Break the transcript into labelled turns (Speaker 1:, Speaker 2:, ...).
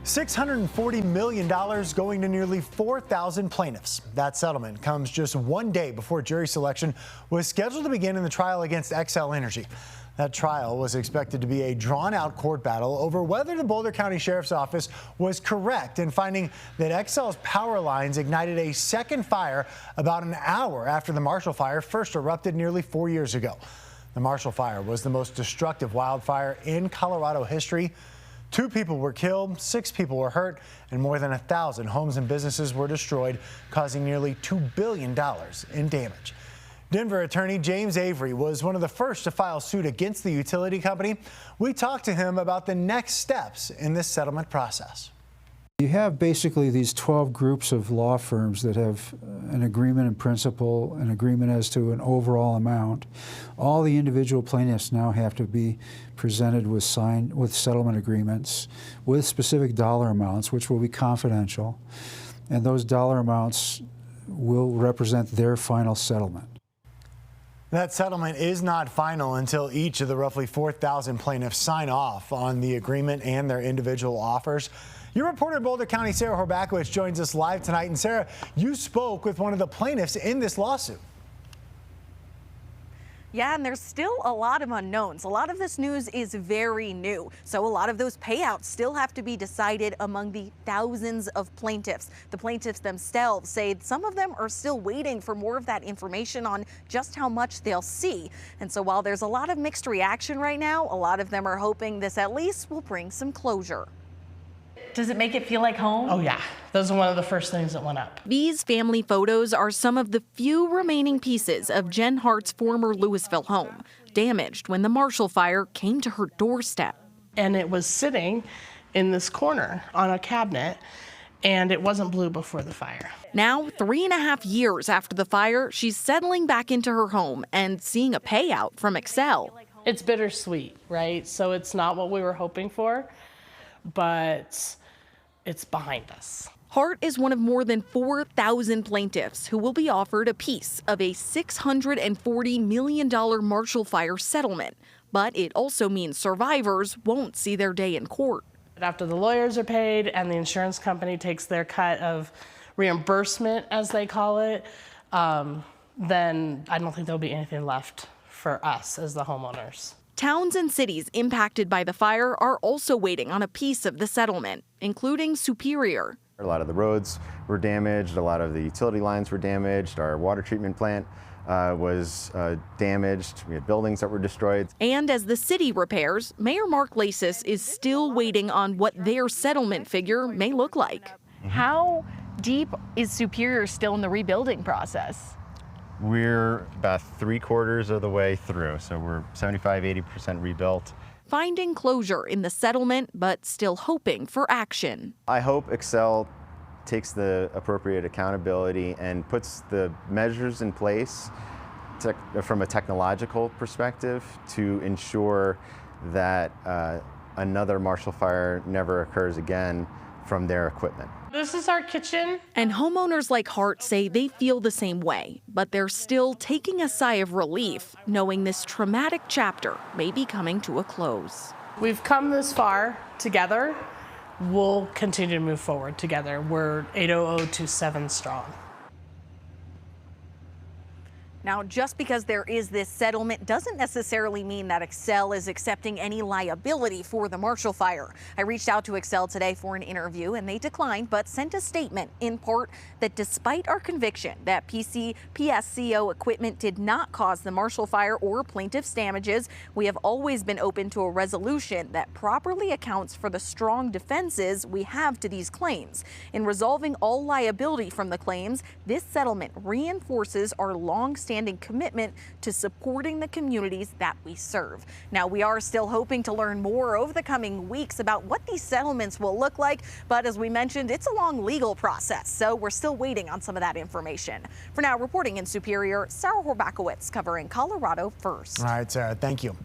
Speaker 1: $640 million going to nearly 4,000 plaintiffs. That settlement comes just one day before jury selection was scheduled to begin in the trial against Xcel Energy. That trial was expected to be a drawn-out court battle over whether the Boulder County Sheriff's Office was correct in finding that Xcel's power lines ignited a second fire about an hour after the Marshall Fire first erupted nearly 4 years ago. The Marshall Fire was the most destructive wildfire in Colorado history. 2 people were killed, 6 people were hurt, and more than 1,000 homes and businesses were destroyed, causing nearly $2 billion in damage. Denver attorney James Avery was one of the first to file suit against the utility company. We talked to him about the next steps in this settlement process.
Speaker 2: You have basically these 12 groups of law firms that have an agreement in principle, an agreement as to an overall amount. All the individual plaintiffs now have to be presented with settlement agreements with specific dollar amounts, which will be confidential, and those dollar amounts will represent their final settlement.
Speaker 1: That settlement is not final until each of the roughly 4,000 plaintiffs sign off on the agreement and their individual offers. Your reporter in Boulder County, Sarah Horbakowitz, joins us live tonight. And Sarah, you spoke with one of the plaintiffs in this lawsuit.
Speaker 3: Yeah, and there's still a lot of unknowns. A lot of this news is very new. So a lot of those payouts still have to be decided among the thousands of plaintiffs. The plaintiffs themselves say some of them are still waiting for more of that information on just how much they'll see. And so while there's a lot of mixed reaction right now, a lot of them are hoping this at least will bring some closure.
Speaker 4: Does it make it feel like home?
Speaker 5: Oh yeah, those are one of the first things that went up.
Speaker 3: These family photos are some of the few remaining pieces of Jen Hart's former Louisville home, damaged when the Marshall Fire came to her doorstep.
Speaker 5: And it was sitting in this corner on a cabinet, and it wasn't blue before the fire.
Speaker 3: Now, 3.5 years after the fire, she's settling back into her home and seeing a payout from Xcel.
Speaker 5: It's bittersweet, right? So it's not what we were hoping for, but it's behind us.
Speaker 3: Hart is one of more than 4,000 plaintiffs who will be offered a piece of a $640 million Marshall Fire settlement. But it also means survivors won't see their day in court.
Speaker 5: After the lawyers are paid and the insurance company takes their cut of reimbursement, as they call it, then I don't think there'll be anything left for us as the homeowners.
Speaker 3: Towns and cities impacted by the fire are also waiting on a piece of the settlement, including Superior.
Speaker 6: A lot of the roads were damaged, a lot of the utility lines were damaged, our water treatment plant was damaged, we had buildings that were destroyed.
Speaker 3: And as the city repairs, Mayor Mark Lasis is still waiting on what their settlement figure may look like.
Speaker 4: How deep is Superior still in the rebuilding process?
Speaker 6: We're about 3/4 of the way through, so we're 75–80% rebuilt.
Speaker 3: Finding closure in the settlement, but still hoping for action.
Speaker 6: I hope Xcel takes the appropriate accountability and puts the measures in place from a technological perspective to ensure that another Marshall Fire never occurs again from their equipment.
Speaker 5: This is our kitchen.
Speaker 3: And homeowners like Hart say they feel the same way, but they're still taking a sigh of relief, knowing this traumatic chapter may be coming to a close.
Speaker 5: We've come this far together. We'll continue to move forward together. We're 80027 strong.
Speaker 3: Now, just because there is this settlement doesn't necessarily mean that Xcel is accepting any liability for the Marshall Fire. I reached out to Xcel today for an interview and they declined, but sent a statement in part that despite our conviction that PSCO equipment did not cause the Marshall Fire or plaintiff's damages, we have always been open to a resolution that properly accounts for the strong defenses we have to these claims. In resolving all liability from the claims, this settlement reinforces our long-standing commitment to supporting the communities that we serve. Now, we are still hoping to learn more over the coming weeks about what these settlements will look like, but as we mentioned, it's a long legal process, so we're still waiting on some of that information. For now, reporting in Superior, Sarah Horbakowitz covering Colorado First.
Speaker 1: All right, Sarah, thank you.